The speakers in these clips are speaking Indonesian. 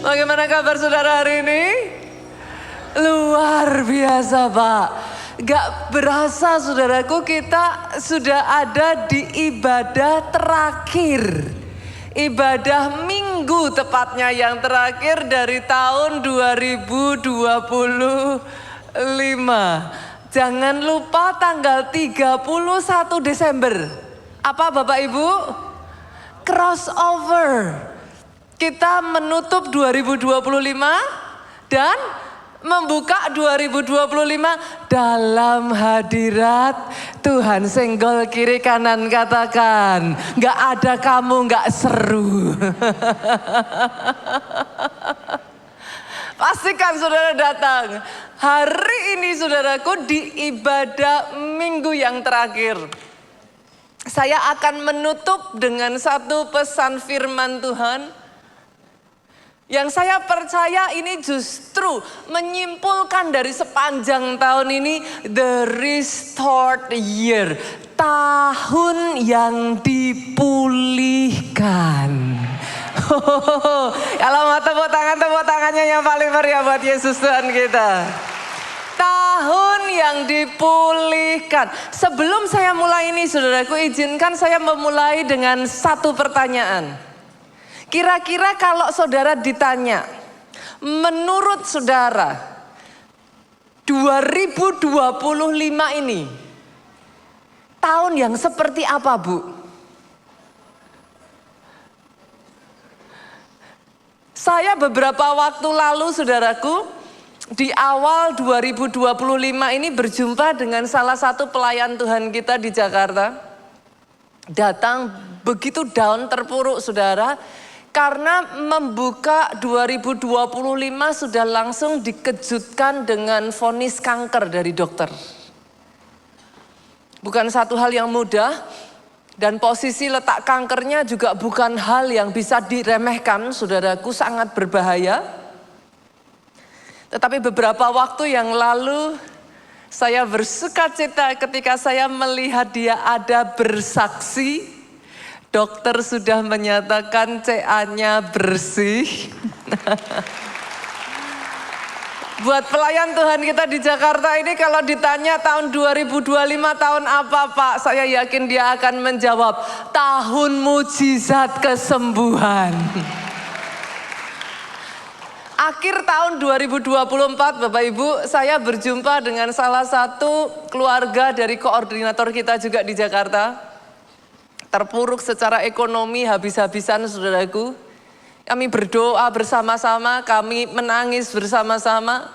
Bagaimana kabar saudara hari ini? Luar biasa Pak. Gak berasa saudaraku, kita sudah ada di ibadah terakhir. Ibadah minggu tepatnya yang terakhir dari tahun 2025. Jangan lupa tanggal 31 Desember. Apa Bapak Ibu? Crossover. Kita menutup 2025 dan membuka 2025 dalam hadirat Tuhan. Senggol kiri kanan katakan, gak ada kamu gak seru. Pastikan saudara datang. Hari ini saudaraku di ibadah minggu yang terakhir. Saya akan menutup dengan satu pesan firman Tuhan. Yang saya percaya ini justru menyimpulkan dari sepanjang tahun ini, the restored year, tahun yang dipulihkan. Kalau mau tepuk tangannya yang paling meriah buat Yesus Tuhan kita. Tahun yang dipulihkan. Sebelum saya mulai ini saudaraku, izinkan saya memulai dengan satu pertanyaan. Kira-kira kalau saudara ditanya, menurut saudara 2025 ini tahun yang seperti apa Bu? Saya beberapa waktu lalu saudaraku, di awal 2025 ini berjumpa dengan salah satu pelayan Tuhan kita di Jakarta. Datang begitu down, terpuruk saudara. Karena membuka 2025 sudah langsung dikejutkan dengan vonis kanker dari dokter. Bukan satu hal yang mudah dan posisi letak kankernya juga bukan hal yang bisa diremehkan, saudaraku, sangat berbahaya. Tetapi beberapa waktu yang lalu saya bersukacita ketika saya melihat dia ada bersaksi. Dokter sudah menyatakan CA-nya bersih. Buat pelayan Tuhan kita di Jakarta ini kalau ditanya tahun 2025 tahun apa Pak? Saya yakin dia akan menjawab tahun mujizat kesembuhan. Akhir tahun 2024 Bapak Ibu, saya berjumpa dengan salah satu keluarga dari koordinator kita juga di Jakarta. Terpuruk secara ekonomi habis-habisan saudaraku. Kami berdoa bersama-sama, kami menangis bersama-sama.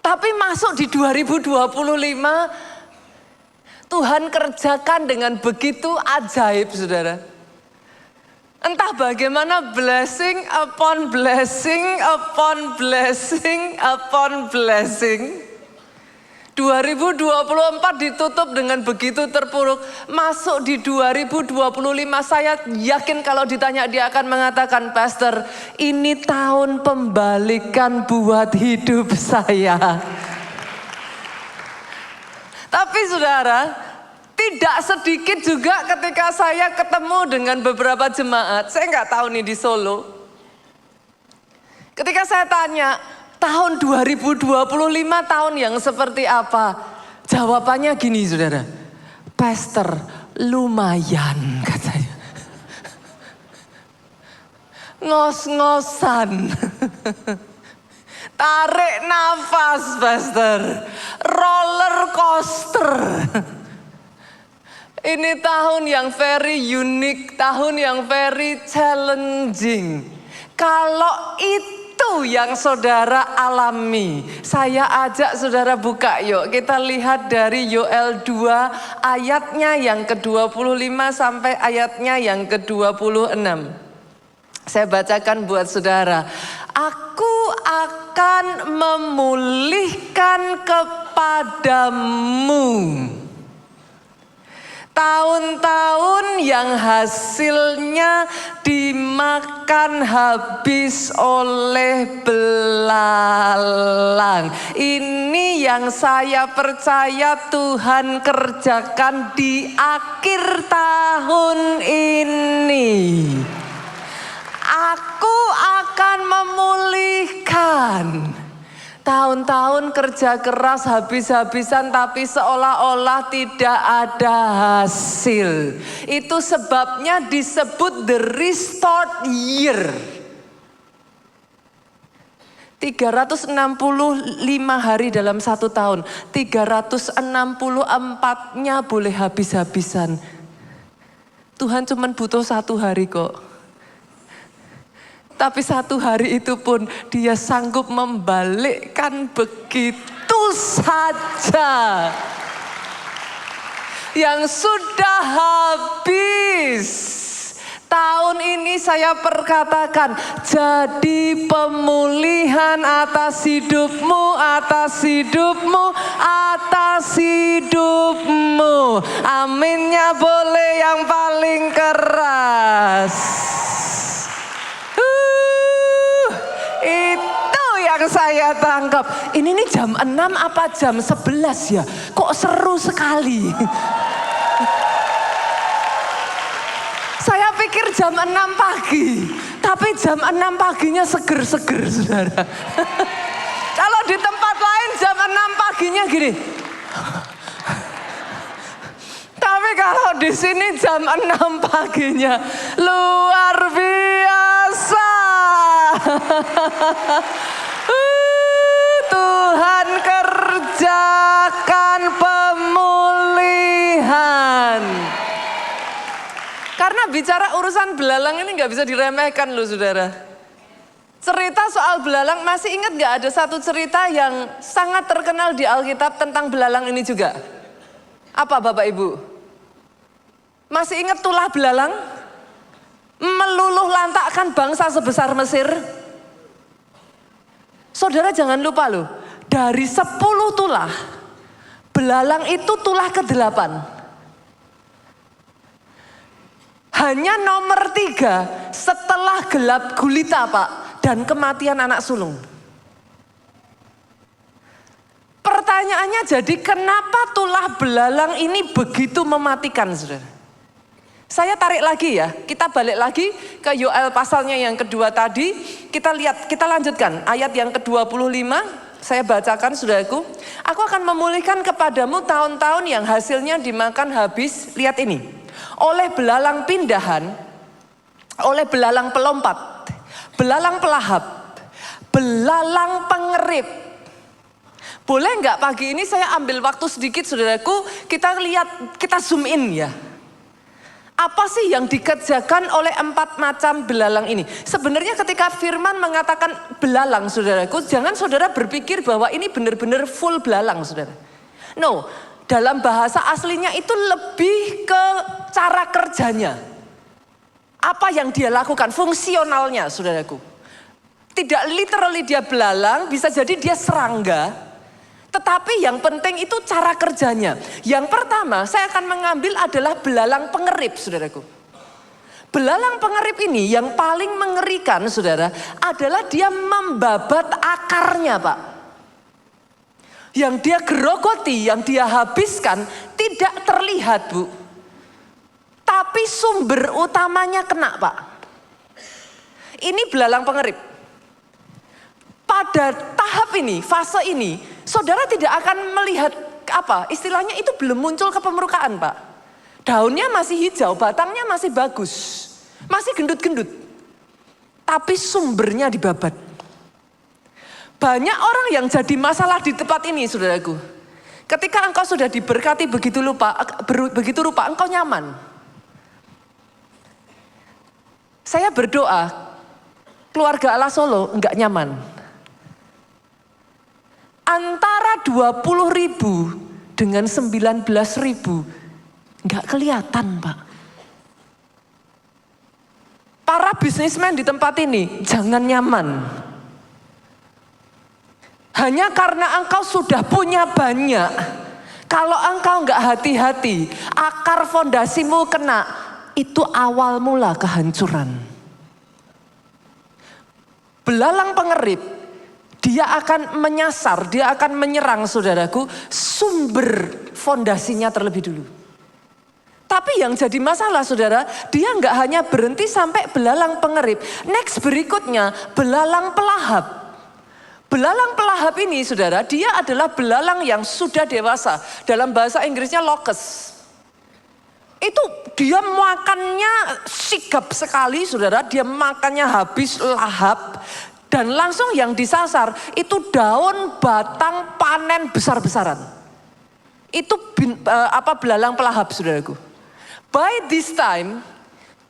Tapi masuk di 2025, Tuhan kerjakan dengan begitu ajaib saudara. Entah bagaimana blessing upon blessing upon blessing upon blessing. 2024 ditutup dengan begitu terpuruk. Masuk di 2025 saya yakin kalau ditanya dia akan mengatakan, Pastor, ini tahun pembalikan buat hidup saya. Tapi saudara, tidak sedikit juga ketika saya ketemu dengan beberapa jemaat. Saya nggak tahu nih di Solo. Ketika saya tanya, tahun 2025 tahun yang seperti apa? Jawabannya gini saudara. Pastor, lumayan katanya. Ngos-ngosan. Tarik nafas Pastor. Roller coaster. Ini tahun yang very unique. Tahun yang very challenging. Kalau itu yang saudara alami, saya ajak saudara buka yuk. Kita lihat dari Yoel 2 ayatnya yang ke-25 sampai ayatnya yang ke-26. Saya bacakan buat saudara. Aku akan memulihkan kepadamu tahun-tahun yang hasilnya dimakan habis oleh belalang. Ini yang saya percaya Tuhan kerjakan di akhir tahun ini. Aku bukan. Tahun-tahun kerja keras habis-habisan tapi seolah-olah tidak ada hasil. Itu sebabnya disebut the restored year. 365 hari dalam 1 tahun. 364-nya boleh habis-habisan. Tuhan cuma butuh 1 hari kok. Tapi 1 hari itu pun dia sanggup membalikkan begitu saja. Yang sudah habis. Tahun ini saya perkatakan, jadi pemulihan atas hidupmu, atas hidupmu, atas hidupmu. Aminnya boleh yang paling keras. Itu yang saya tangkap. Ini nih jam 6 apa jam 11 ya? Kok seru sekali. Saya pikir jam 6 pagi. Tapi jam 6 paginya seger-seger, saudara. Kalau di tempat lain jam 6 paginya gini. Tapi kalau di sini jam 6 paginya luar biasa. Tuhan kerjakan pemulihan. Karena bicara urusan belalang ini nggak bisa diremehkan loh saudara. Cerita soal belalang, masih ingat nggak ada satu cerita yang sangat terkenal di Alkitab tentang belalang ini juga? Apa Bapak Ibu? Masih ingat tulah belalang? Meluluh lantakkan bangsa sebesar Mesir. Saudara jangan lupa loh, dari 10 tulah, belalang itu tulah ke-8. Hanya nomor 3 setelah gelap gulita Pak, dan kematian anak sulung. Pertanyaannya jadi kenapa tulah belalang ini begitu mematikan saudara? Saya tarik lagi ya, kita balik lagi ke Yoel pasalnya yang kedua tadi. Kita lihat, kita lanjutkan ayat yang ke-25. Saya bacakan saudaraku. Aku akan memulihkan kepadamu tahun-tahun yang hasilnya dimakan habis. Lihat ini, oleh belalang pindahan, oleh belalang pelompat, belalang pelahap, belalang pengerip. Boleh nggak pagi ini saya ambil waktu sedikit saudaraku, kita lihat, kita zoom in ya. Apa sih yang dikerjakan oleh 4 macam belalang ini? Sebenarnya ketika firman mengatakan belalang saudaraku, jangan saudara berpikir bahwa ini benar-benar full belalang saudara. No, dalam bahasa aslinya itu lebih ke cara kerjanya. Apa yang dia lakukan, fungsionalnya saudaraku. Tidak literally dia belalang, bisa jadi dia serangga. Tetapi yang penting itu cara kerjanya. Yang pertama saya akan mengambil adalah belalang pengerip saudaraku. Belalang pengerip ini yang paling mengerikan saudara adalah dia membabat akarnya Pak. Yang dia gerogoti, yang dia habiskan tidak terlihat Bu. Tapi sumber utamanya kena Pak. Ini belalang pengerip. Pada tahap ini, fase ini, saudara tidak akan melihat apa, istilahnya itu belum muncul kepemukaan Pak. Daunnya masih hijau, batangnya masih bagus, masih gendut-gendut. Tapi sumbernya dibabat. Banyak orang yang jadi masalah di tempat ini saudaraku. Ketika engkau sudah diberkati begitu rupa, engkau nyaman. Saya berdoa, keluarga Allah Solo enggak nyaman. Antara 20.000 dengan 19.000 nggak kelihatan Pak. Para bisnismen di tempat ini jangan nyaman. Hanya karena engkau sudah punya banyak. Kalau engkau nggak hati-hati, akar fondasimu kena, itu awal mula kehancuran. Belalang pengerip, dia akan menyasar, dia akan menyerang saudaraku, sumber fondasinya terlebih dulu. Tapi yang jadi masalah saudara, dia nggak hanya berhenti sampai belalang pengerip. Next berikutnya, belalang pelahap. Belalang pelahap ini saudara, dia adalah belalang yang sudah dewasa. Dalam bahasa Inggrisnya locust. Itu dia makannya sigap sekali saudara, dia makannya habis lahap. Dan langsung yang disasar itu daun batang panen besar-besaran. Itu belalang pelahap saudaraku. By this time,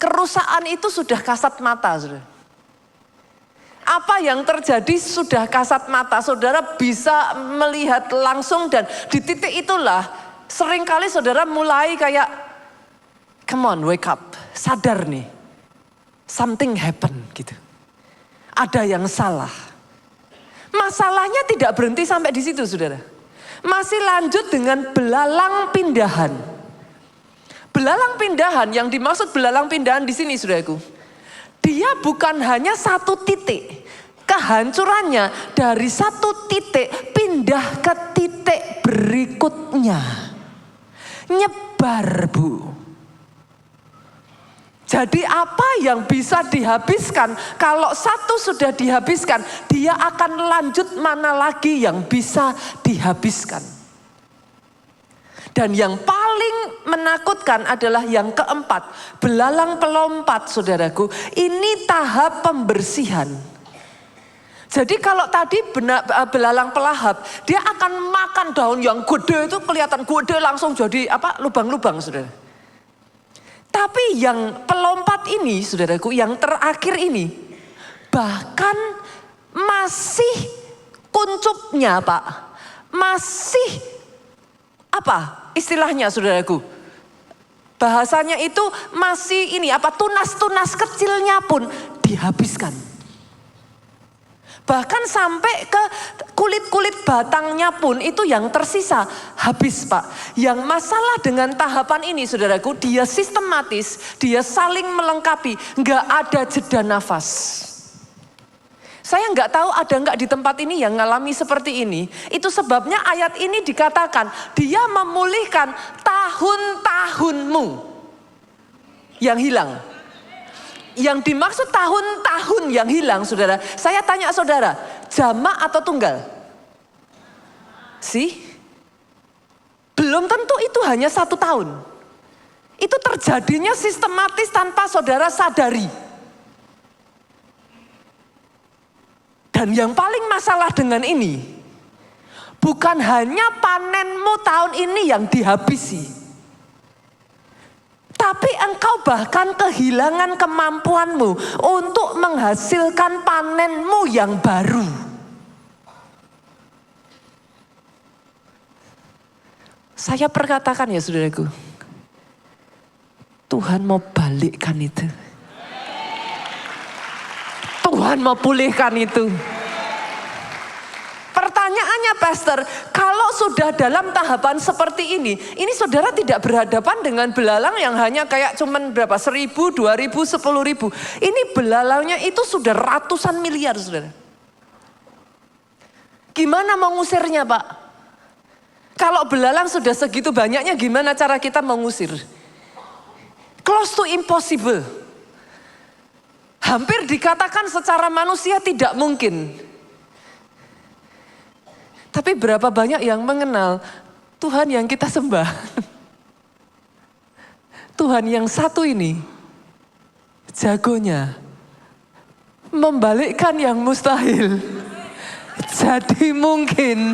kerusakan itu sudah kasat mata saudara. Apa yang terjadi sudah kasat mata, saudara bisa melihat langsung dan di titik itulah seringkali saudara mulai kayak, come on wake up, sadar nih, something happen gitu. Ada yang salah. Masalahnya tidak berhenti sampai di situ saudara. Masih lanjut dengan belalang pindahan. Belalang pindahan, yang dimaksud belalang pindahan di sini saudaraku. Dia bukan hanya satu titik. Kehancurannya dari satu titik pindah ke titik berikutnya. Nyebar bu. Jadi apa yang bisa dihabiskan, kalau satu sudah dihabiskan, dia akan lanjut mana lagi yang bisa dihabiskan. Dan yang paling menakutkan adalah yang keempat, belalang pelompat saudaraku. Ini tahap pembersihan. Jadi kalau tadi belalang pelahap, dia akan makan daun yang gede itu kelihatan gede langsung jadi lubang-lubang saudara. Tapi yang pelompat ini saudaraku, yang terakhir ini bahkan masih kuncupnya Pak. Masih istilahnya saudaraku. Bahasanya itu masih tunas-tunas kecilnya pun dihabiskan. Bahkan sampai ke kulit-kulit batangnya pun itu yang tersisa habis Pak. Yang masalah dengan tahapan ini saudaraku, dia sistematis, dia saling melengkapi, nggak ada jeda nafas. Saya nggak tahu ada nggak di tempat ini yang ngalami seperti ini. Itu sebabnya ayat ini dikatakan dia memulihkan tahun-tahunmu yang hilang. Yang dimaksud tahun-tahun yang hilang saudara. Saya tanya saudara, jamak atau tunggal? Belum tentu itu hanya 1 tahun. Itu terjadinya sistematis tanpa saudara sadari. Dan yang paling masalah dengan ini, bukan hanya panenmu tahun ini yang dihabisi. Tapi engkau bahkan kehilangan kemampuanmu untuk menghasilkan panenmu yang baru. Saya perkatakan ya saudaraku, Tuhan mau balikkan itu. Tuhan mau pulihkan itu. Pertanyaannya pastor, kalau sudah dalam tahapan seperti ini saudara tidak berhadapan dengan belalang yang hanya kayak cuman berapa, 1.000, 2.000, 10.000. Ini belalangnya itu sudah ratusan miliar saudara. Gimana mengusirnya Pak? Kalau belalang sudah segitu banyaknya, gimana cara kita mengusir? Close to impossible. Hampir dikatakan secara manusia tidak mungkin. Tapi berapa banyak yang mengenal Tuhan yang kita sembah. Tuhan yang satu ini jagonya membalikkan yang mustahil jadi mungkin.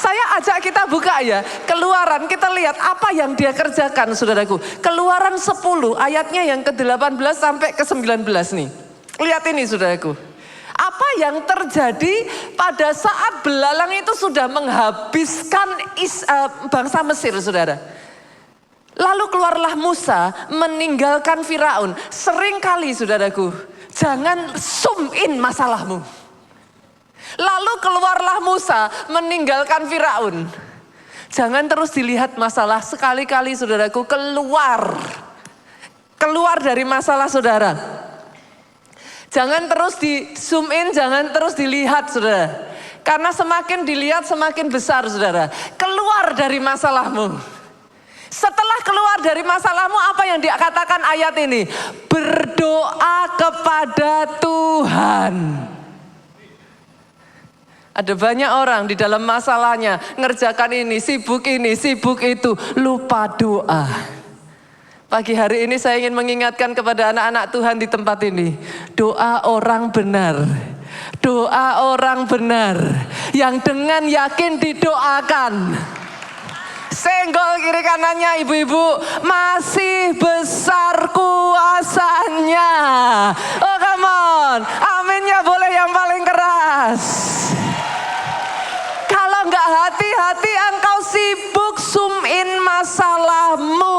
Saya ajak kita buka ya, Keluaran, kita lihat apa yang dia kerjakan saudaraku. Keluaran 10 ayatnya yang ke-18 sampai ke-19 nih. Lihat ini saudaraku. Apa yang terjadi pada saat belalang itu sudah menghabiskan bangsa Mesir saudara. Lalu keluarlah Musa meninggalkan Firaun. Seringkali saudaraku, jangan zoom in masalahmu. Lalu keluarlah Musa meninggalkan Firaun. Jangan terus dilihat masalah, sekali-kali saudaraku keluar dari masalah saudara. Jangan terus di zoom in, jangan terus dilihat saudara. Karena semakin dilihat semakin besar saudara. Keluar dari masalahmu. Setelah keluar dari masalahmu, apa yang dikatakan ayat ini? Berdoa kepada Tuhan. Ada banyak orang di dalam masalahnya, ngerjakan ini, sibuk itu, lupa doa. Pagi hari ini saya ingin mengingatkan kepada anak-anak Tuhan di tempat ini. Doa orang benar. Doa orang benar. Yang dengan yakin didoakan. Senggol kiri kanannya ibu-ibu, masih besar kuasanya. Oh come on, aminnya boleh yang paling keras. Kalau nggak hati-hati engkau sibuk zoom in masalahmu.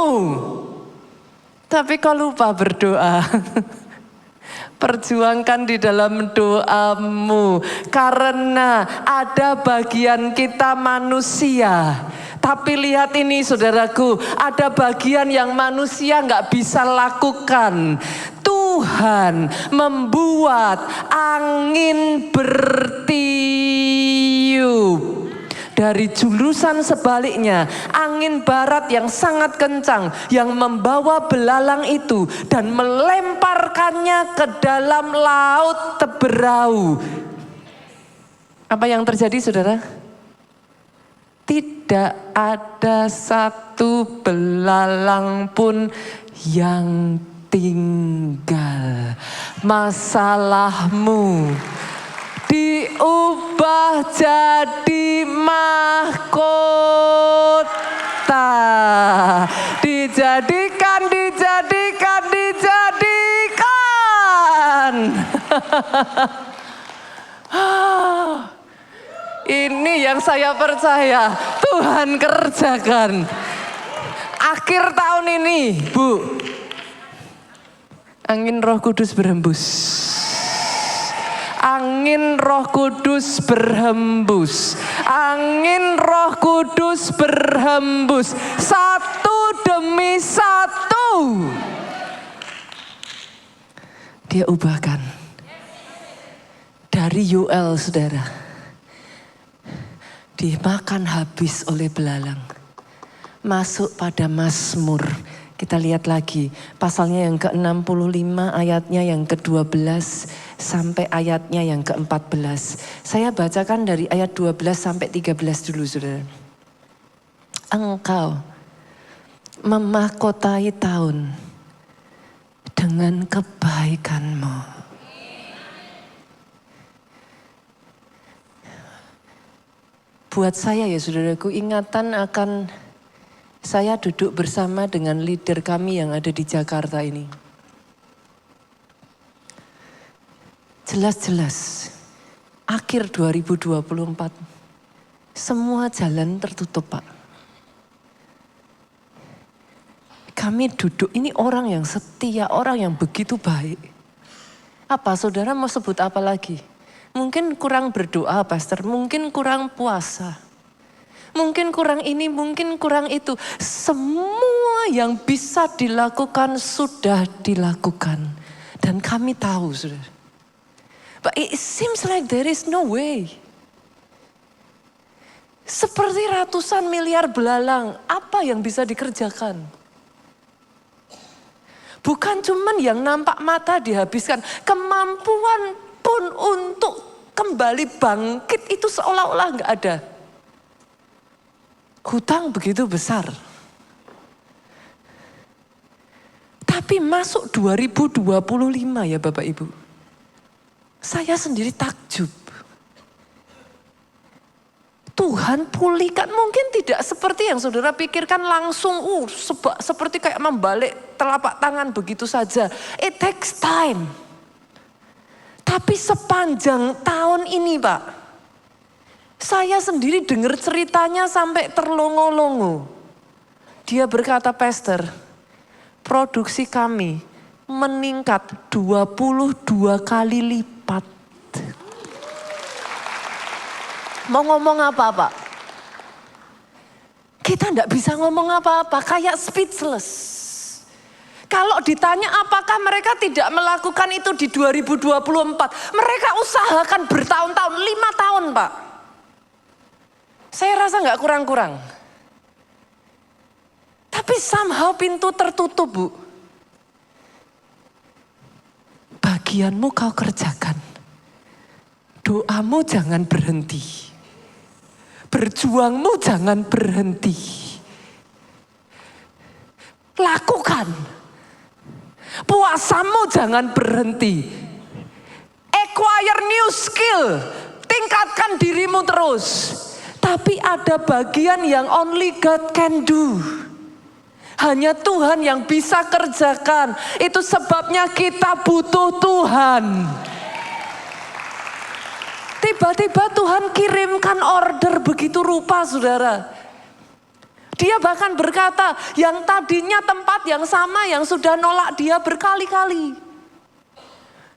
Tapi kau lupa berdoa. Perjuangkan di dalam doamu. Karena ada bagian kita manusia. Tapi lihat ini saudaraku, ada bagian yang manusia nggak bisa lakukan. Tuhan membuat angin bertiup. Dari jurusan sebaliknya, angin barat yang sangat kencang yang membawa belalang itu dan melemparkannya ke dalam laut Teberau. Apa yang terjadi saudara? Tidak ada satu belalang pun yang tinggal. Masalahmu diubah jadi mahkota. Dijadikan. Ini yang saya percaya Tuhan kerjakan. Akhir tahun ini, Bu, angin Roh Kudus berhembus. Angin Roh Kudus berhembus. Angin Roh Kudus berhembus. Satu demi satu. Dia ubahkan. Dari UL saudara. Dimakan habis oleh belalang. Masuk pada Mazmur. Kita lihat lagi pasalnya yang ke-65, ayatnya yang ke-12 sampai ayatnya yang ke-14. Saya bacakan dari ayat 12 sampai 13 dulu saudara. Engkau memahkotai tahun dengan kebaikanmu. Buat saya ya saudaraku, ingatan akan saya duduk bersama dengan leader kami yang ada di Jakarta ini. Jelas-jelas akhir 2024 semua jalan tertutup Pak. Kami duduk, ini orang yang setia, orang yang begitu baik. Apa saudara mau sebut apa lagi? Mungkin kurang berdoa pastor, mungkin kurang puasa. Mungkin kurang ini, mungkin kurang itu. Semua yang bisa dilakukan sudah dilakukan. Dan kami tahu saudara. But it seems like there is no way. Seperti ratusan miliar belalang, apa yang bisa dikerjakan? Bukan cuman yang nampak mata dihabiskan, kemampuan pun untuk kembali bangkit itu seolah-olah nggak ada. Hutang begitu besar. Tapi masuk 2025 ya Bapak Ibu. Saya sendiri takjub. Tuhan pulihkan, mungkin tidak seperti yang saudara pikirkan langsung seperti kayak membalik telapak tangan begitu saja. It takes time. Tapi sepanjang tahun ini Pak, saya sendiri dengar ceritanya sampai terlongo-longo. Dia berkata, pastor, produksi kami meningkat 22 kali lipat. Mau ngomong apa Pak? Kita enggak bisa ngomong apa-apa, kayak speechless. Kalau ditanya apakah mereka tidak melakukan itu di 2024, mereka usahakan bertahun-tahun, 5 tahun Pak. Saya rasa nggak kurang-kurang. Tapi somehow pintu tertutup Bu. Bagianmu kau kerjakan. Doamu jangan berhenti. Berjuangmu jangan berhenti. Lakukan. Puasamu jangan berhenti. Acquire new skill. Tingkatkan dirimu terus. Tapi ada bagian yang only God can do. Hanya Tuhan yang bisa kerjakan. Itu sebabnya kita butuh Tuhan. Tiba-tiba Tuhan kirimkan order begitu rupa, saudara. Dia bahkan berkata, yang tadinya tempat yang sama yang sudah nolak dia berkali-kali.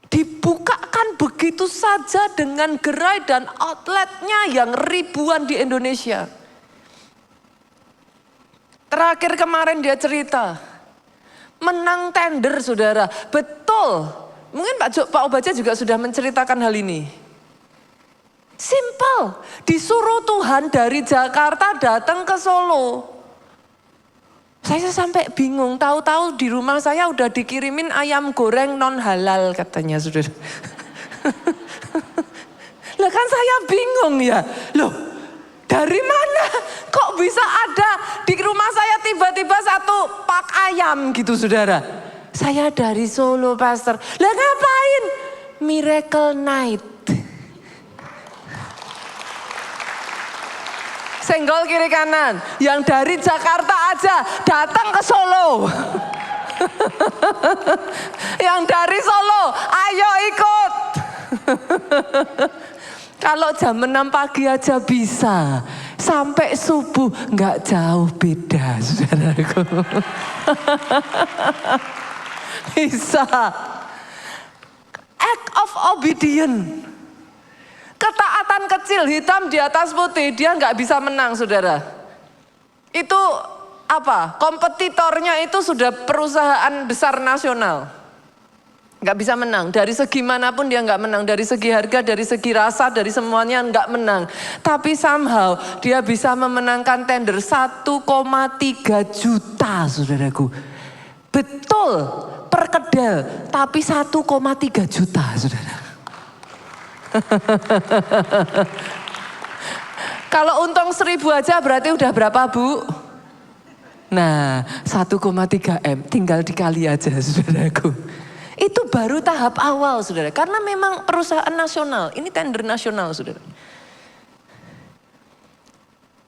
Dibukakan begitu saja dengan gerai dan outletnya yang ribuan di Indonesia. Terakhir kemarin dia cerita, menang tender, saudara. Betul, mungkin Pak Obaja juga sudah menceritakan hal ini. Simple, disuruh Tuhan dari Jakarta datang ke Solo. Saya sampai bingung, tahu-tahu di rumah saya udah dikirimin ayam goreng non halal katanya, saudara. Lah kan saya bingung ya, loh dari mana kok bisa ada di rumah saya tiba-tiba satu pak ayam gitu, saudara. Saya dari Solo, Pastor. Lah ngapain? Miracle Night. Senggol kiri kanan, yang dari Jakarta aja datang ke Solo. Yang dari Solo, ayo ikut. Kalau jam 6 pagi aja bisa, sampai subuh nggak jauh beda, saudaraku. Bisa. Act of obedience. Ketaatan kecil hitam di atas putih, dia nggak bisa menang, saudara. Itu apa? Kompetitornya itu sudah perusahaan besar nasional. Nggak bisa menang, dari segi manapun dia nggak menang. Dari segi harga, dari segi rasa, dari semuanya nggak menang. Tapi somehow dia bisa memenangkan tender 1,3 juta, saudaraku. Betul, per kedel, tapi 1,3 juta, saudara. Kalau untung 1.000 aja berarti udah berapa, Bu? Nah, 1,3 M tinggal dikali aja, saudaraku. Itu baru tahap awal, saudara. Karena memang perusahaan nasional, ini tender nasional, saudara.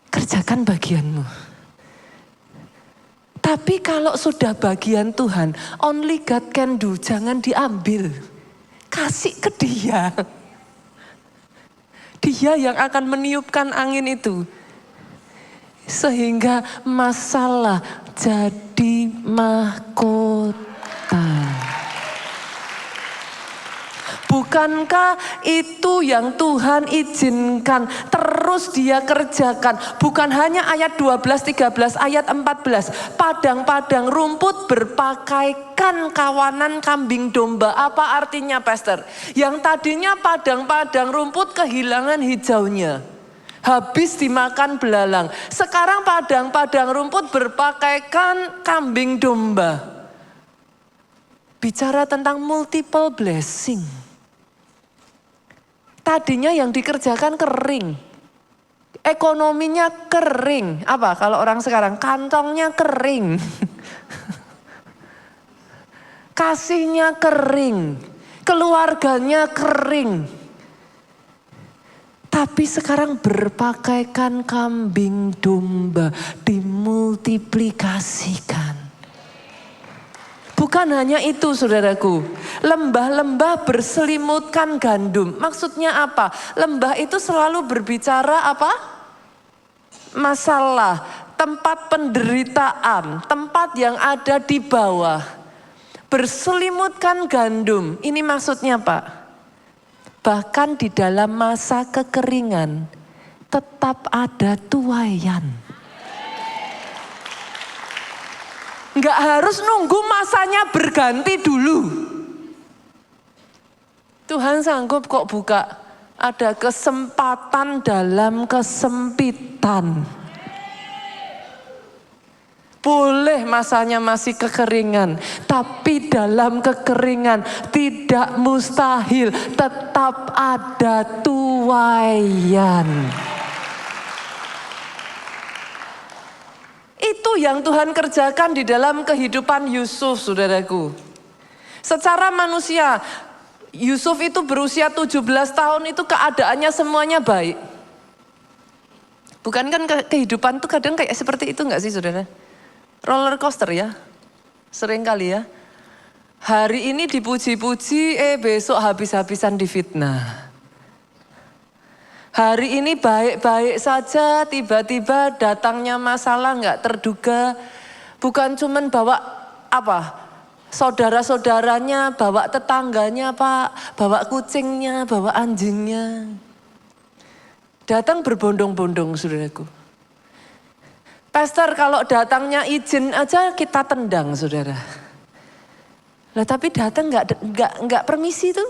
Kerjakan bagianmu. Tapi kalau sudah bagian Tuhan, only God can do, jangan diambil. Kasih ke dia. Dia yang akan meniupkan angin itu. Sehingga masalah jadi mahkota. Bukankah itu yang Tuhan izinkan terus dia kerjakan? Bukan hanya ayat 12, 13, ayat 14. Padang-padang rumput berpakaikan kawanan kambing domba. Apa artinya, Pastor? Yang tadinya padang-padang rumput kehilangan hijaunya. Habis dimakan belalang. Sekarang padang-padang rumput berpakaikan kambing domba. Bicara tentang multiple blessing. Tadinya yang dikerjakan kering. Ekonominya kering. Apa kalau orang sekarang? Kantongnya kering. Kasihnya kering. Keluarganya kering. Tapi sekarang berpakaikan kambing domba. Dimultiplikasikan. Bukan hanya itu, saudaraku. Lembah-lembah berselimutkan gandum. Maksudnya apa? Lembah itu selalu berbicara apa? Masalah, tempat penderitaan, tempat yang ada di bawah. Berselimutkan gandum. Ini maksudnya, Pak. Bahkan di dalam masa kekeringan tetap ada tuaian. Nggak harus nunggu masanya berganti dulu. Tuhan sanggup kok buka. Ada kesempatan dalam kesempitan. Boleh masanya masih kekeringan, tapi dalam kekeringan tidak mustahil, tetap ada tuaian. Itu yang Tuhan kerjakan di dalam kehidupan Yusuf, saudaraku. Secara manusia, Yusuf itu berusia 17 tahun itu keadaannya semuanya baik. Bukan kan kehidupan itu kadang kayak seperti itu enggak sih saudara? Roller coaster ya, sering kali ya. Hari ini dipuji-puji, besok habis-habisan difitnah. Hari ini baik-baik saja, tiba-tiba datangnya masalah nggak terduga. Bukan cuman bawa saudara-saudaranya, bawa tetangganya Pak, bawa kucingnya, bawa anjingnya. Datang berbondong-bondong saudaraku. Pastor kalau datangnya izin aja kita tendang saudara. Lah tapi datang nggak permisi tuh.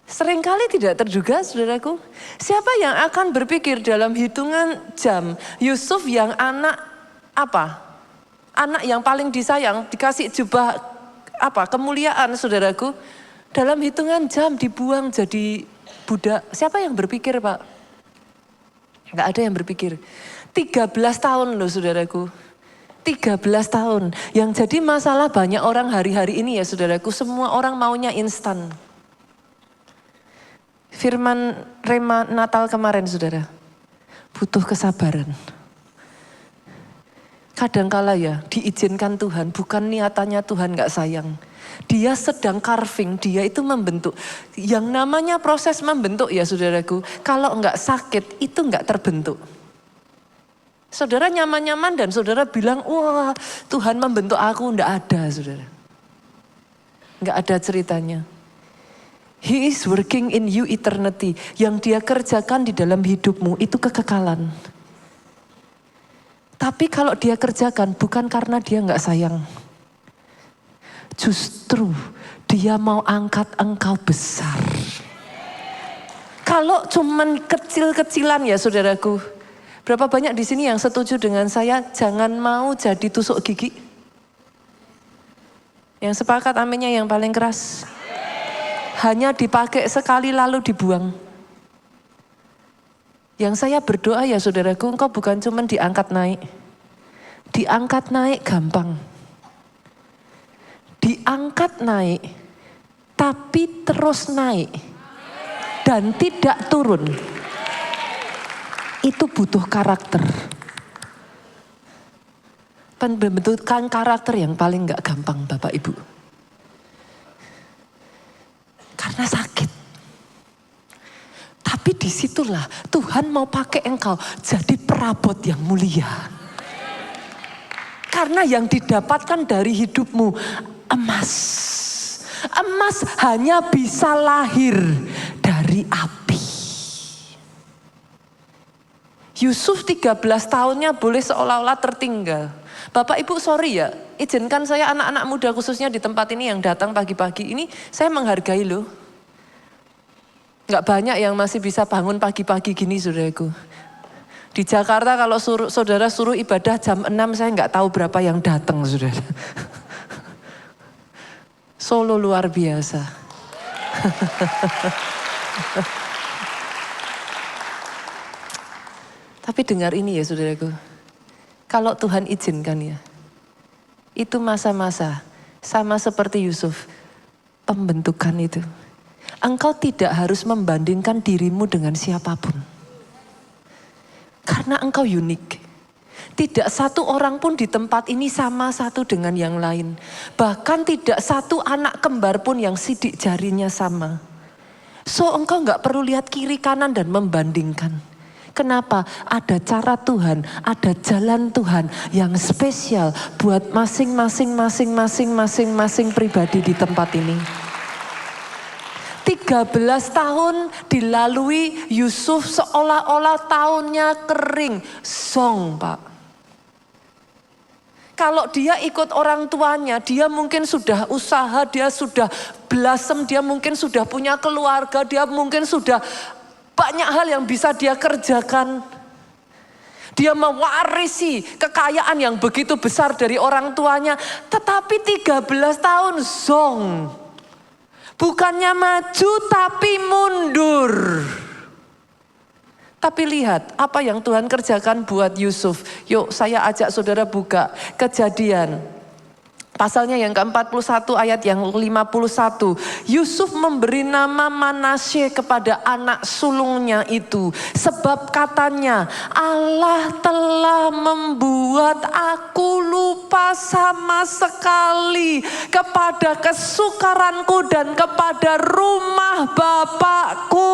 Seringkali tidak terduga saudaraku. Siapa yang akan berpikir dalam hitungan jam Yusuf yang anak yang paling disayang dikasih jubah kemuliaan saudaraku. Dalam hitungan jam dibuang jadi budak. Siapa yang berpikir Pak? Nggak ada yang berpikir. 13 tahun loh saudaraku. 13 tahun. Yang jadi masalah banyak orang hari-hari ini ya saudaraku. Semua orang maunya instan. Firman Rema Natal kemarin saudara. Butuh kesabaran. Kadangkala ya diizinkan Tuhan. Bukan niatannya Tuhan gak sayang. Dia sedang carving, dia itu membentuk. Yang namanya proses membentuk ya saudaraku. Kalau enggak sakit itu enggak terbentuk. Saudara nyaman-nyaman dan saudara bilang, wah Tuhan membentuk aku, enggak ada saudara. Enggak ada ceritanya. He is working in you eternity. Yang dia kerjakan di dalam hidupmu itu kekekalan. Tapi kalau dia kerjakan bukan karena dia enggak sayang. Justru dia mau angkat engkau besar. Kalau cuman kecil-kecilan ya saudaraku. Berapa banyak di sini yang setuju dengan saya jangan mau jadi tusuk gigi? Yang sepakat aminnya yang paling keras. Hanya dipakai sekali lalu dibuang. Yang saya berdoa ya saudaraku, engkau bukan cuma diangkat naik. Diangkat naik gampang. Diangkat naik, tapi terus naik. Dan tidak turun. Itu butuh karakter. Pembentukan karakter yang paling gak gampang Bapak Ibu. Karena sakit. Tapi disitulah Tuhan mau pakai engkau jadi perabot yang mulia. Karena yang didapatkan dari hidupmu emas. Emas hanya bisa lahir dari api. Yusuf 13 tahunnya boleh seolah-olah tertinggal. Bapak Ibu sorry ya, izinkan saya anak-anak muda khususnya di tempat ini yang datang pagi-pagi ini, saya menghargai loh. Gak banyak yang masih bisa bangun pagi-pagi gini saudaraku. Di Jakarta kalau saudara suruh ibadah jam 6 saya gak tahu berapa yang datang saudara. Solo luar biasa. Tapi dengar ini ya saudaraku. Kalau Tuhan izinkan ya. Itu masa-masa sama seperti Yusuf. Pembentukan itu. Engkau tidak harus membandingkan dirimu dengan siapapun. Karena engkau unik. Tidak satu orang pun di tempat ini sama satu dengan yang lain. Bahkan tidak satu anak kembar pun yang sidik jarinya sama. So engkau gak perlu lihat kiri kanan dan membandingkan. Kenapa? Ada cara Tuhan, ada jalan Tuhan yang spesial buat masing-masing pribadi di tempat ini. 13 tahun dilalui Yusuf seolah-olah tahunnya kering. Song Pak. Kalau dia ikut orang tuanya, dia mungkin sudah usaha, dia sudah blossom, dia mungkin sudah punya keluarga, dia mungkin sudah banyak hal yang bisa dia kerjakan. Dia mewarisi kekayaan yang begitu besar dari orang tuanya. Tetapi 13 tahun zong. Bukannya maju tapi mundur. Tapi lihat apa yang Tuhan kerjakan buat Yusuf. Yuk saya ajak saudara buka Kejadian. Pasalnya yang ke-41 ayat yang 51. Yusuf memberi nama Manasye kepada anak sulungnya itu. Sebab katanya, Allah telah membuat aku lupa sama sekali kepada kesukaranku dan kepada rumah bapakku.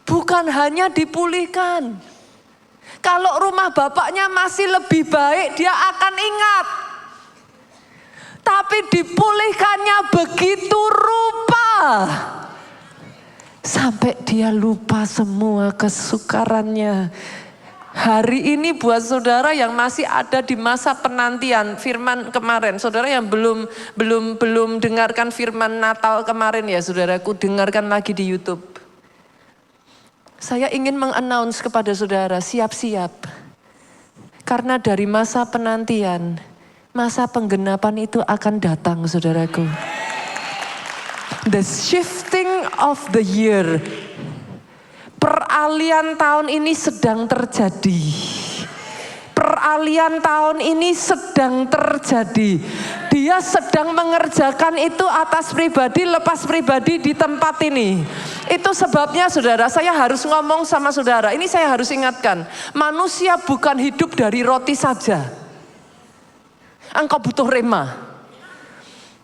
Bukan hanya dipulihkan. Kalau rumah bapaknya masih lebih baik, dia akan ingat. Tapi dipulihkannya begitu rupa. Sampai dia lupa semua kesukarannya. Hari ini buat saudara yang masih ada di masa penantian firman kemarin. Saudara yang belum dengarkan firman Natal kemarin ya saudaraku, dengarkan lagi di YouTube. Saya ingin meng-announce kepada saudara, siap-siap. Karena dari masa penantian, masa penggenapan itu akan datang saudaraku. The shifting of the year. Peralihan tahun ini sedang terjadi. Peralihan tahun ini sedang terjadi. Dia sedang mengerjakan itu atas pribadi, lepas pribadi di tempat ini. Itu sebabnya saudara, saya harus ngomong sama saudara. Ini saya harus ingatkan. Manusia bukan hidup dari roti saja. Engkau butuh rema.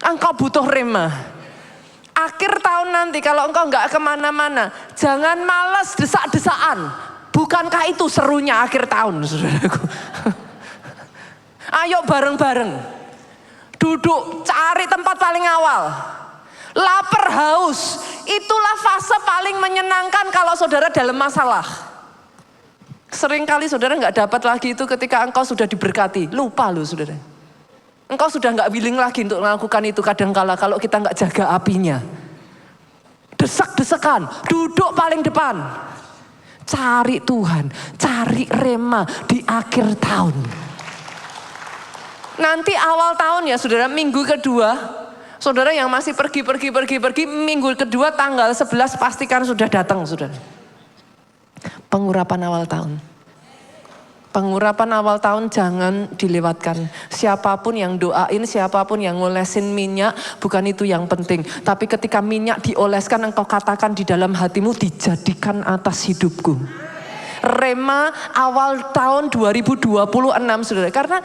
Engkau butuh rema. Akhir tahun nanti kalau engkau nggak kemana-mana, jangan malas desak-desaan. Bukankah itu serunya akhir tahun, saudaraku? Ayo bareng-bareng. Duduk, cari tempat paling awal. Lapar, haus. Itulah fase paling menyenangkan kalau saudara dalam masalah. Seringkali saudara nggak dapat lagi itu ketika engkau sudah diberkati. Lupa loh saudara. Engkau sudah nggak willing lagi untuk melakukan itu kadangkala kalau kita nggak jaga apinya. Desek-desekan, duduk paling depan. Cari Tuhan, cari rema di akhir tahun. Nanti awal tahun ya saudara, minggu kedua, saudara yang masih pergi, minggu kedua tanggal 11 pastikan sudah datang saudara. Pengurapan awal tahun. Pengurapan awal tahun jangan dilewatkan. Siapapun yang doain, siapapun yang ngolesin minyak, bukan itu yang penting. Tapi ketika minyak dioleskan, engkau katakan di dalam hatimu, dijadikan atas hidupku. Rema awal tahun 2026 saudara. Karena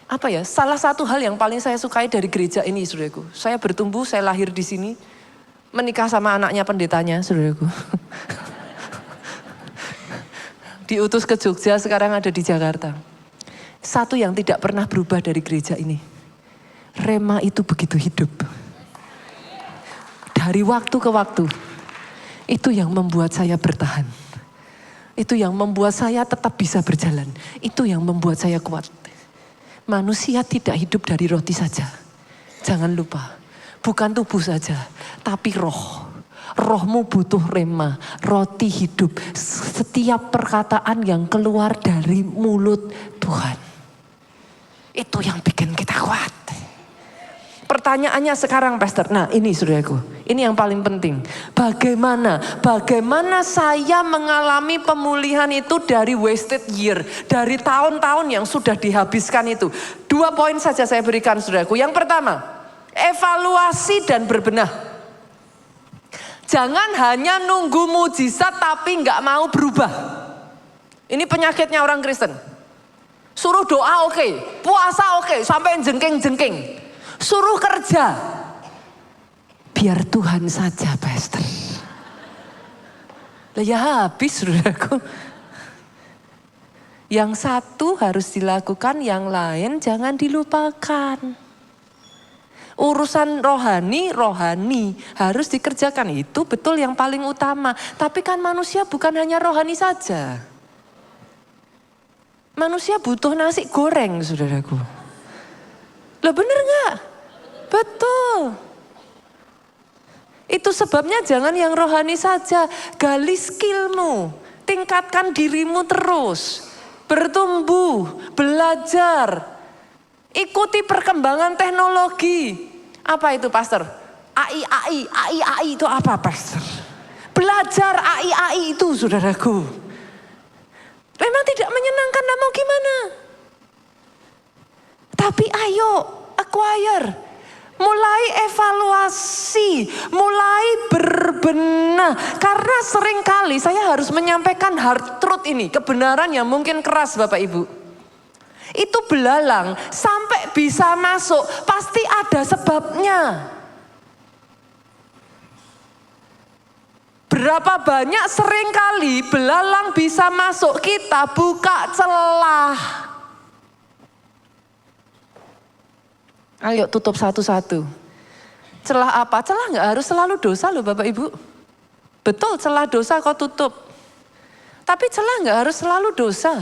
apa ya, salah satu hal yang paling saya sukai dari gereja ini saudaraku. Saya bertumbuh, saya lahir di sini. Menikah sama anaknya pendetanya saudaraku. Diutus ke Jogja, sekarang ada di Jakarta. Satu yang tidak pernah berubah dari gereja ini. Rema itu begitu hidup. Dari waktu ke waktu. Itu yang membuat saya bertahan. Itu yang membuat saya tetap bisa berjalan. Itu yang membuat saya kuat. Manusia tidak hidup dari roti saja. Jangan lupa. Bukan tubuh saja, tapi roh. Rohmu butuh rema, roti hidup. Setiap perkataan yang keluar dari mulut Tuhan. Itu yang bikin kita kuat. Pertanyaannya sekarang Pastor. Nah ini saudaraku, ini yang paling penting. Bagaimana saya mengalami pemulihan itu dari wasted year. Dari tahun-tahun yang sudah dihabiskan itu. 2 poin saja saya berikan saudaraku. Yang pertama, evaluasi dan berbenah. Jangan hanya nunggu mujizat tapi nggak mau berubah. Ini penyakitnya orang Kristen. Suruh doa oke, puasa oke, sampai jengking-jengking. Suruh kerja. Biar Tuhan saja, Pastor. Lah ya habis, saudaraku. Yang satu harus dilakukan, yang lain jangan dilupakan. Urusan rohani harus dikerjakan, itu betul yang paling utama. Tapi kan manusia bukan hanya rohani saja. Manusia butuh nasi goreng saudaraku. Lah bener gak? Betul. Itu sebabnya jangan yang rohani saja. Gali skillmu. tingkatkan dirimu terus. Bertumbuh, belajar. Ikuti perkembangan teknologi. Apa itu, Pastor? AI itu apa, Pastor? Belajar AI itu, saudaraku. Memang tidak menyenangkan, mau gimana? Tapi ayo, acquire. Mulai evaluasi, mulai berbenah. Karena seringkali saya harus menyampaikan hard truth ini, kebenaran yang mungkin keras Bapak Ibu. Itu belalang sampai bisa masuk, pasti ada sebabnya. Berapa banyak seringkali belalang bisa masuk, kita buka celah. Ayo tutup satu-satu. Celah apa? Celah nggak harus selalu dosa loh Bapak Ibu. Betul, celah dosa kau tutup. Tapi celah nggak harus selalu dosa.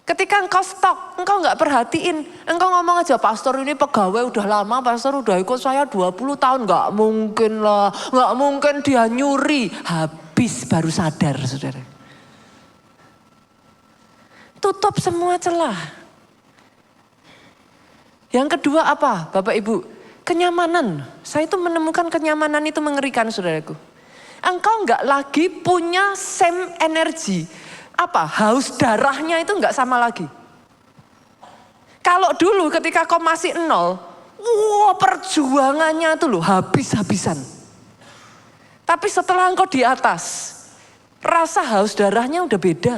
Ketika engkau stok, engkau nggak perhatiin, engkau ngomong aja, pastor ini pegawai udah lama, pastor udah ikut saya 20 tahun, nggak mungkin lah, nggak mungkin dia nyuri. Habis baru sadar, saudara. Tutup semua celah. Yang kedua apa, Bapak Ibu? Kenyamanan. Saya itu menemukan kenyamanan itu mengerikan, saudaraku. Engkau nggak lagi punya same energi. Apa? Haus darahnya itu nggak sama lagi. Kalau dulu ketika kau masih nol, perjuangannya itu loh habis-habisan. Tapi setelah engkau di atas, rasa haus darahnya udah beda.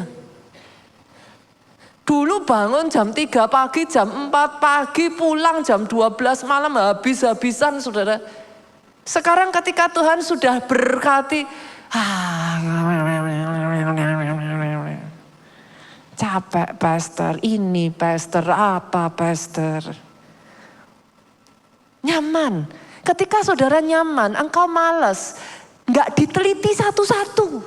Dulu bangun jam 3 pagi, jam 4 pagi, pulang jam 12 malam habis-habisan, saudara. Sekarang ketika Tuhan sudah berkati, capek pastor, ini pastor, apa pastor. Nyaman. Ketika saudara nyaman, engkau malas. Gak diteliti satu-satu.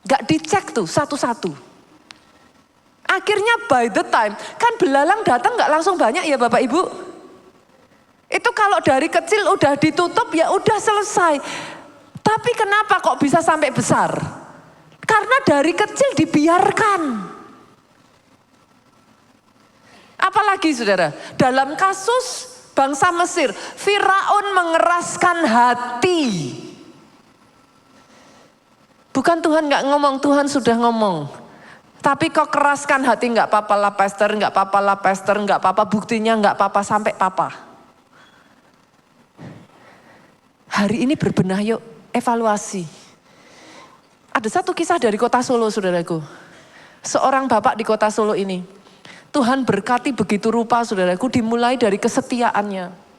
Gak dicek tuh satu-satu. Akhirnya by the time, kan belalang datang gak langsung banyak ya Bapak Ibu. Itu kalau dari kecil udah ditutup ya udah selesai. Tapi kenapa kok bisa sampai besar? Karena dari kecil dibiarkan. Apalagi saudara, dalam kasus bangsa Mesir, Firaun mengeraskan hati. Bukan Tuhan gak ngomong, Tuhan sudah ngomong. Tapi kok keraskan hati, nggak apa-apa lah pastor, nggak apa-apa lah pastor, nggak apa-apa, buktinya nggak apa-apa sampai papa. Hari ini berbenah yuk, evaluasi. Ada satu kisah dari kota Solo saudaraku. Seorang bapak di kota Solo ini. Tuhan berkati begitu rupa saudaraku, dimulai dari kesetiaannya.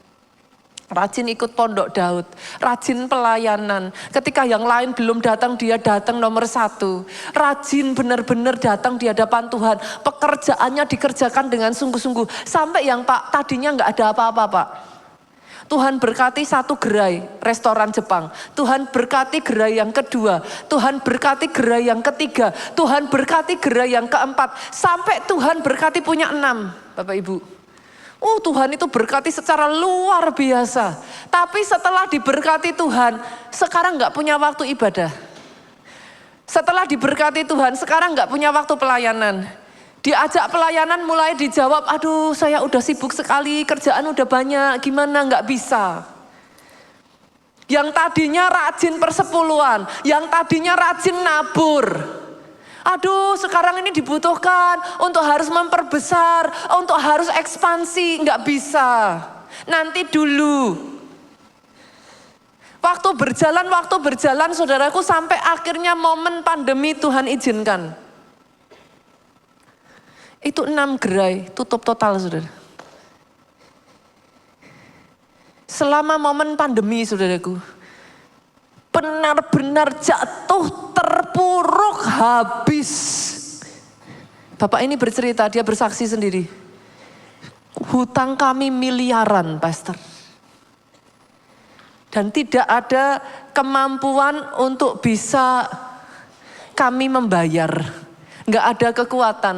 Rajin ikut pondok Daud, rajin pelayanan. Ketika yang lain belum datang, dia datang nomor 1. Rajin benar-benar datang di hadapan Tuhan. Pekerjaannya dikerjakan dengan sungguh-sungguh. Sampai yang Pak tadinya nggak ada apa-apa Pak. Tuhan berkati satu gerai restoran Jepang. Tuhan berkati gerai yang kedua. Tuhan berkati gerai yang ketiga. Tuhan berkati gerai yang keempat. Sampai Tuhan berkati punya 6 Bapak Ibu. Tuhan itu berkati secara luar biasa. Tapi setelah diberkati Tuhan, sekarang gak punya waktu ibadah. Setelah diberkati Tuhan, sekarang gak punya waktu pelayanan. Diajak pelayanan mulai dijawab, aduh saya udah sibuk sekali, kerjaan udah banyak, gimana gak bisa. Yang tadinya rajin persepuluhan, yang tadinya rajin nabur. Aduh sekarang ini dibutuhkan untuk harus memperbesar, untuk harus ekspansi, nggak bisa. Nanti dulu. Waktu berjalan saudaraku sampai akhirnya momen pandemi Tuhan izinkan. Itu 6 gerai tutup total saudara. Selama momen pandemi saudaraku. Benar-benar jatuh, terpuruk, habis. Bapak ini bercerita, dia bersaksi sendiri. Hutang kami miliaran, pastor. Dan tidak ada kemampuan untuk bisa kami membayar. Nggak ada kekuatan.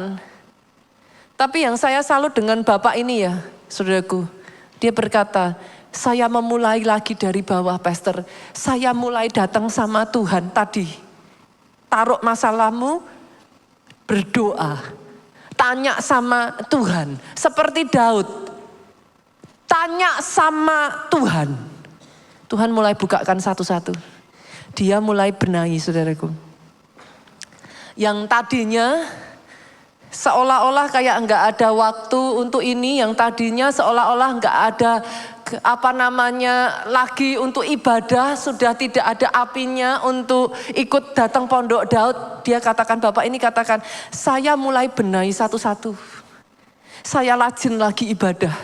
Tapi yang saya salut dengan Bapak ini ya, saudaraku. Dia berkata, Saya memulai lagi dari bawah, Pastor. Saya mulai datang sama Tuhan tadi. Taruh masalahmu, berdoa. Tanya sama Tuhan. Seperti Daud. Tanya sama Tuhan. Tuhan mulai bukakan satu-satu. Dia mulai benahi, saudaraku. Yang tadinya seolah-olah kayak enggak ada waktu untuk ini. Yang tadinya seolah-olah enggak ada lagi untuk ibadah, sudah tidak ada apinya untuk ikut datang pondok Daud. Dia katakan, Bapak ini katakan, saya mulai benahi satu-satu. Saya rajin lagi ibadah.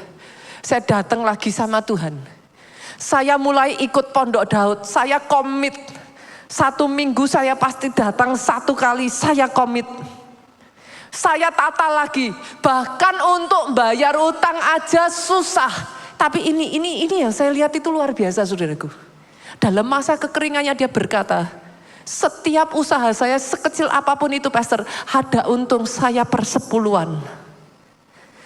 Saya datang lagi sama Tuhan. Saya mulai ikut pondok Daud. Saya komit. 1 minggu saya pasti datang 1 kali. Saya komit. Saya tata lagi. Bahkan untuk bayar utang aja susah. Tapi ini yang saya lihat itu luar biasa, saudaraku. Dalam masa kekeringannya dia berkata, setiap usaha saya sekecil apapun itu, Pastor, ada untung saya persepuluhan.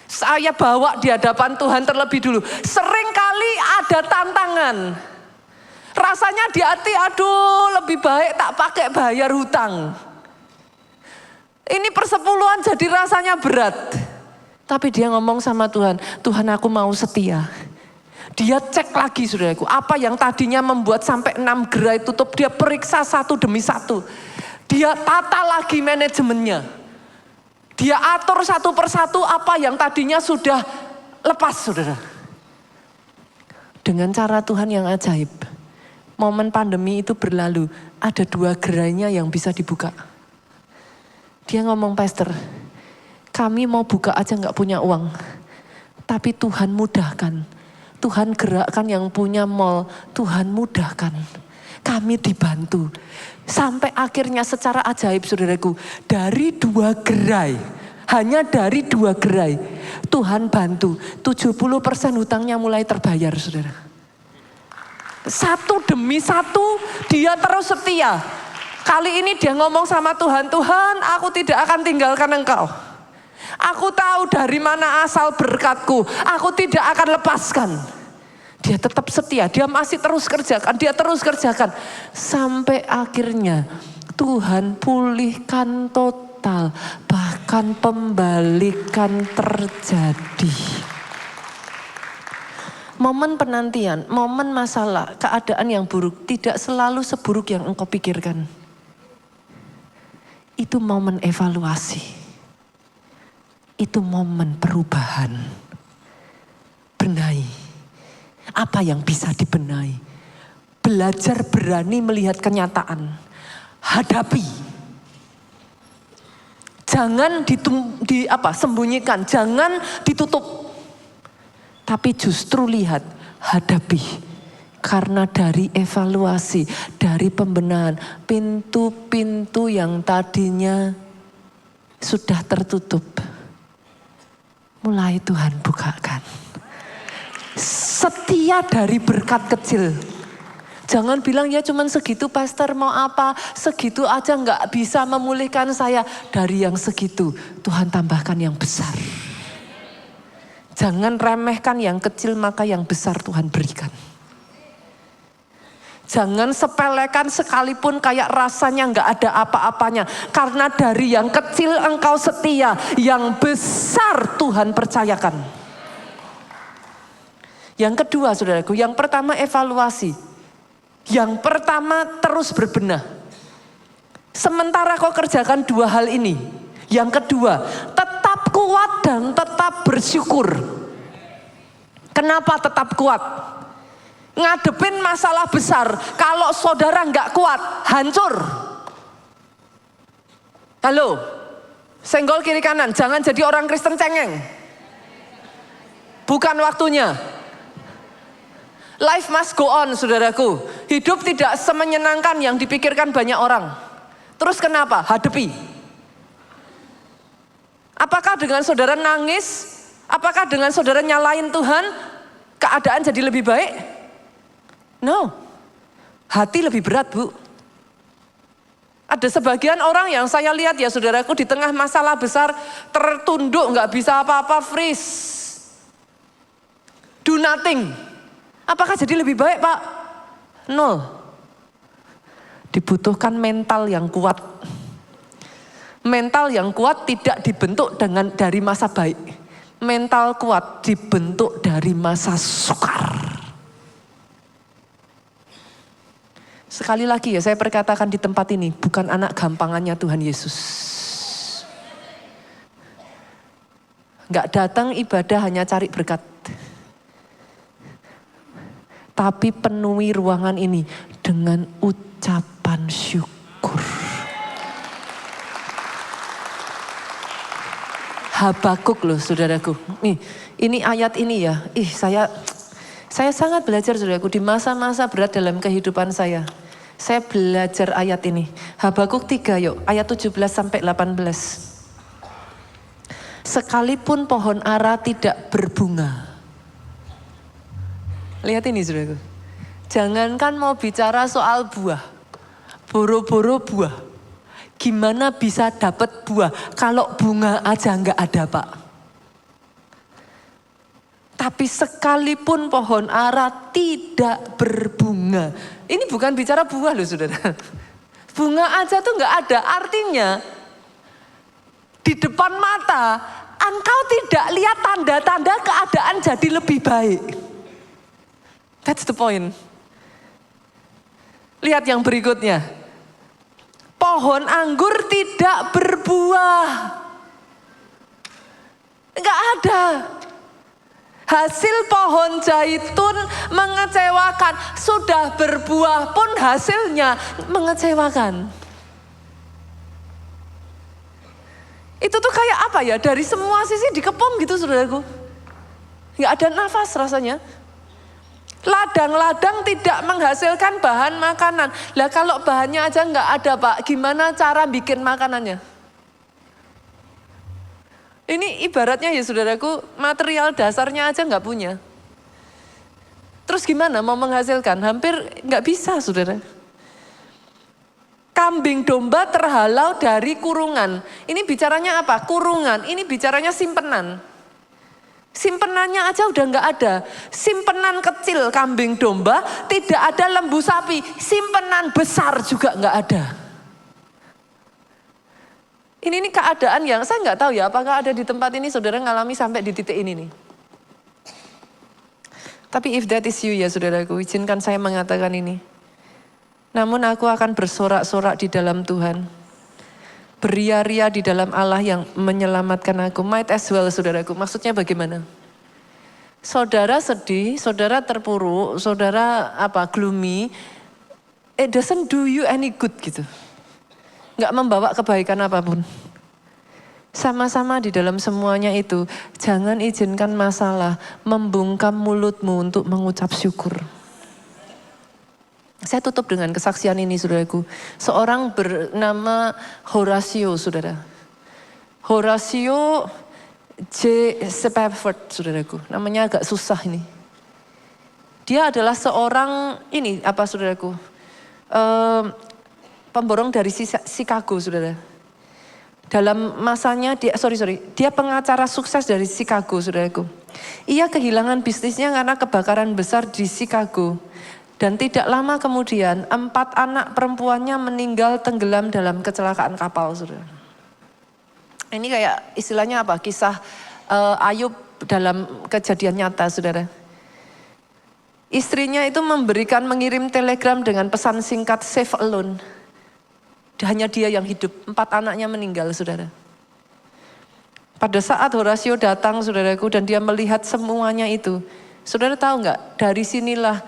Saya bawa di hadapan Tuhan terlebih dulu. Seringkali ada tantangan. Rasanya di hati, aduh lebih baik tak pakai bayar hutang. Ini persepuluhan jadi rasanya berat. Tapi dia ngomong sama Tuhan, Tuhan aku mau setia. Dia cek lagi, saudaraku, apa yang tadinya membuat sampai 6 gerai tutup, dia periksa satu demi satu. Dia tata lagi manajemennya. Dia atur satu persatu apa yang tadinya sudah lepas, saudara. Dengan cara Tuhan yang ajaib. Momen pandemi itu berlalu, ada 2 gerainya yang bisa dibuka. Dia ngomong, Pastor, kami mau buka aja gak punya uang. Tapi Tuhan mudahkan. Tuhan gerakkan yang punya mall. Tuhan mudahkan. Kami dibantu. Sampai akhirnya secara ajaib, saudaraku. Dari 2 gerai. Hanya dari 2 gerai. Tuhan bantu. 70% hutangnya mulai terbayar, saudara. Satu demi satu dia terus setia. Kali ini dia ngomong sama Tuhan. Tuhan, aku tidak akan tinggalkan Engkau. Aku tahu dari mana asal berkatku. Aku tidak akan lepaskan. Dia tetap setia. Dia masih terus kerjakan. Dia terus kerjakan. Sampai akhirnya Tuhan pulihkan total. Bahkan pembalikan terjadi. Momen penantian, momen masalah, keadaan yang buruk tidak selalu seburuk yang engkau pikirkan. Itu momen evaluasi. Itu momen perubahan. Benahi. Apa yang bisa dibenahi? Belajar berani melihat kenyataan. Hadapi. Jangan sembunyikan, jangan ditutup. Tapi justru lihat, hadapi. Karena dari evaluasi, dari pembenahan, pintu-pintu yang tadinya sudah tertutup. Mulai Tuhan bukakan. Setia dari berkat kecil. Jangan bilang ya cuman segitu, Pastor, mau apa? Segitu aja nggak bisa memulihkan saya. Dari yang segitu Tuhan tambahkan yang besar. Jangan remehkan yang kecil, maka yang besar Tuhan berikan. Jangan sepelekan sekalipun kayak rasanya nggak ada apa-apanya. Karena dari yang kecil engkau setia, yang besar Tuhan percayakan. Yang kedua, saudaraku, yang pertama evaluasi. Yang pertama terus berbenah. Sementara kau kerjakan 2 hal ini. Yang kedua, tetap kuat dan tetap bersyukur. Kenapa tetap kuat? Ngadepin masalah besar, kalau saudara nggak kuat, hancur. Halo, senggol kiri kanan, jangan jadi orang Kristen cengeng. Bukan waktunya. Life must go on, saudaraku. Hidup tidak semenyenangkan yang dipikirkan banyak orang. Terus kenapa? Hadapi. Apakah dengan saudara nangis? Apakah dengan saudara nyalain Tuhan, keadaan jadi lebih baik? No, hati lebih berat, Bu. Ada sebagian orang yang saya lihat ya saudaraku di tengah masalah besar tertunduk, nggak bisa apa-apa, freeze, do nothing. Apakah jadi lebih baik, Pak? 0. Dibutuhkan mental yang kuat. Mental yang kuat tidak dibentuk dari masa baik. Mental kuat dibentuk dari masa sukar. Sekali lagi ya, saya perkatakan di tempat ini, bukan anak gampangannya Tuhan Yesus. Gak datang ibadah hanya cari berkat. Tapi penuhi ruangan ini dengan ucapan syukur. Habakuk loh saudaraku. Ini ayat ini ya. Saya sangat belajar saudaraku di masa-masa berat dalam kehidupan saya. Saya belajar ayat ini. Habakuk 3 yuk, ayat 17 sampai 18. Sekalipun pohon ara tidak berbunga. Lihat ini saudaraku. Jangankan mau bicara soal buah. Boro-boro buah. Gimana bisa dapat buah kalau bunga aja nggak ada, Pak? Tapi sekalipun pohon ara tidak berbunga. Ini bukan bicara buah loh saudara. Bunga aja tuh nggak ada. Artinya di depan mata engkau tidak lihat tanda-tanda keadaan jadi lebih baik. That's the point. Lihat yang berikutnya. Pohon anggur tidak berbuah. Enggak ada. Hasil pohon zaitun mengecewakan. Sudah berbuah pun hasilnya mengecewakan. Itu tuh kayak apa ya? Dari semua sisi dikepung gitu saudaraku. Enggak ada nafas rasanya. Ladang-ladang tidak menghasilkan bahan makanan. Lah kalau bahannya aja nggak ada Pak, gimana cara bikin makanannya? Ini ibaratnya ya saudaraku, material dasarnya aja nggak punya. Terus gimana mau menghasilkan? Hampir nggak bisa saudara. Kambing domba terhalau dari kurungan. Ini bicaranya apa? Kurungan, ini bicaranya simpenan. Simpenannya aja udah nggak ada. Simpenan kecil kambing domba, tidak ada lembu sapi. Simpenan besar juga nggak ada. Ini keadaan yang saya nggak tahu ya, apakah ada di tempat ini saudara ngalami sampai di titik ini nih. Tapi if that is you ya saudaraku, izinkan saya mengatakan ini. Namun aku akan bersorak-sorak di dalam Tuhan. Beria-ria di dalam Allah yang menyelamatkan aku. Might as well saudaraku. Maksudnya bagaimana? Saudara sedih, saudara terpuruk, saudara gloomy. It doesn't do you any good gitu. Gak membawa kebaikan apapun. Sama-sama di dalam semuanya itu. Jangan izinkan masalah membungkam mulutmu untuk mengucap syukur. Saya tutup dengan kesaksian ini saudaraku. Seorang bernama Horatio saudara. Horatio J. Spafford saudaraku. Namanya agak susah ini. Dia adalah seorang saudaraku. Pemborong dari Chicago saudara. Dalam masanya dia pengacara sukses dari Chicago saudaraku. Ia kehilangan bisnisnya karena kebakaran besar di Chicago. Dan tidak lama kemudian 4 anak perempuannya meninggal tenggelam dalam kecelakaan kapal saudara. Ini kayak istilahnya apa? Kisah Ayub dalam kejadian nyata saudara. Istrinya itu mengirim telegram dengan pesan singkat save alone. Hanya dia yang hidup, 4 anaknya meninggal saudara. Pada saat Horatio datang saudaraku dan dia melihat semuanya itu. Saudara tahu nggak? Dari sinilah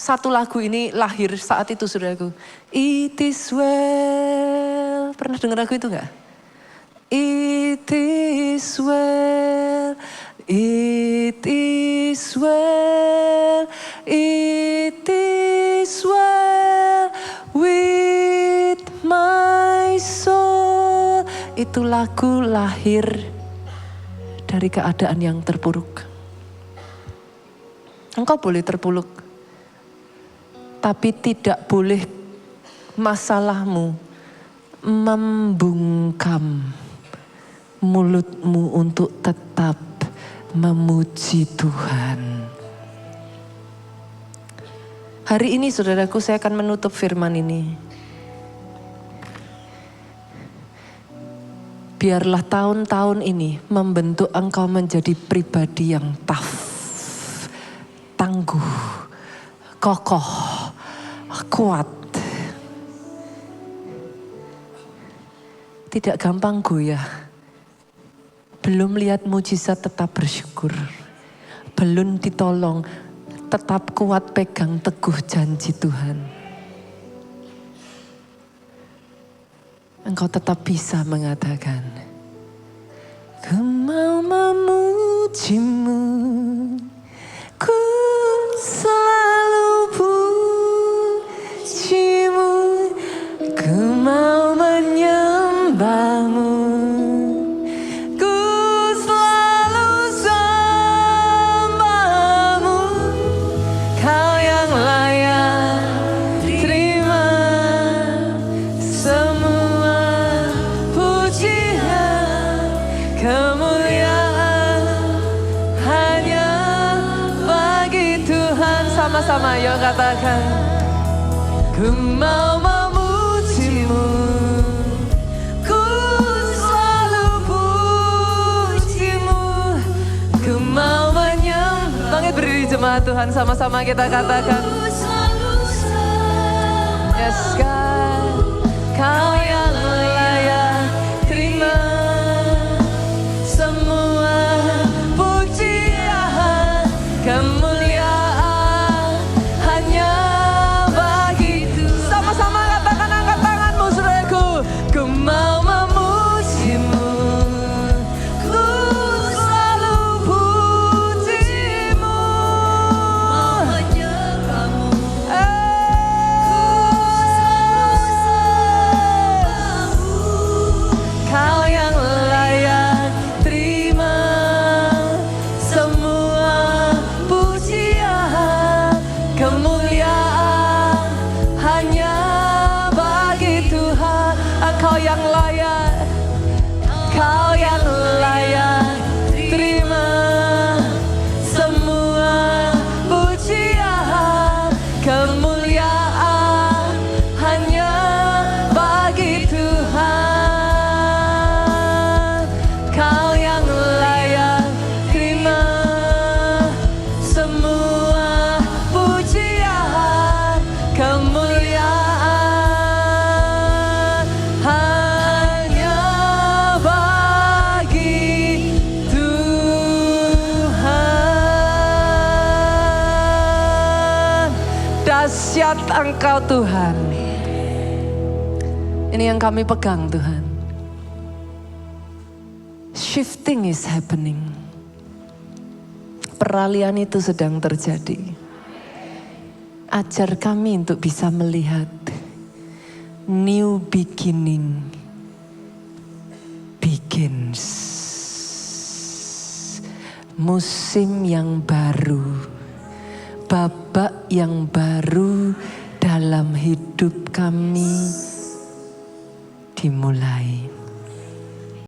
satu lagu ini lahir saat itu saudaraku. It is well. Pernah dengar lagu itu enggak? It is well. It is well. It is well with my soul. Itu lagu lahir dari keadaan yang terpuruk. Engkau boleh terpuruk. Tapi tidak boleh masalahmu membungkam mulutmu untuk tetap memuji Tuhan. Hari ini saudaraku saya akan menutup firman ini. Biarlah tahun-tahun ini membentuk engkau menjadi pribadi yang tough, tangguh, kokoh, kuat. Tidak gampang goyah. Belum lihat mujizat tetap bersyukur. Belum ditolong tetap kuat pegang teguh janji Tuhan. Engkau tetap bisa mengatakan, ku mau memujimu, ku selalu pujimu, ku mau menyembahmu, ku selalu sembahmu, kau yang layak terima semua. Kemuliaan hanya bagi Tuhan. Sama-sama yuk katakan, ku mau memujimu, ku selalu pujimu, ku mau menyembah. Bangkit berdiri jemaat Tuhan, sama-sama kita katakan, yes God, kau yang layak terima kemuliaan hanya bagi Tuhan. Sama-sama katakan, angkat tanganmu saudaraku. Ku mau memujimu, ku selalu pujimu, mau menyembahmu, kau yang layak terima kemuliaan hanya bagi Tuhan. Engkau yang layak, kau yang layak terima semua pujian, kemuliaan hanya bagi Tuhan. Kau yang layak terima semua kemuliaan hanya bagi Tuhan. Dahsyat Engkau Tuhan. Ini yang kami pegang Tuhan. Shifting is happening. Peralihan itu sedang terjadi. Ajar kami untuk bisa melihat new beginning begins. Musim yang baru, babak yang baru dalam hidup kami dimulai.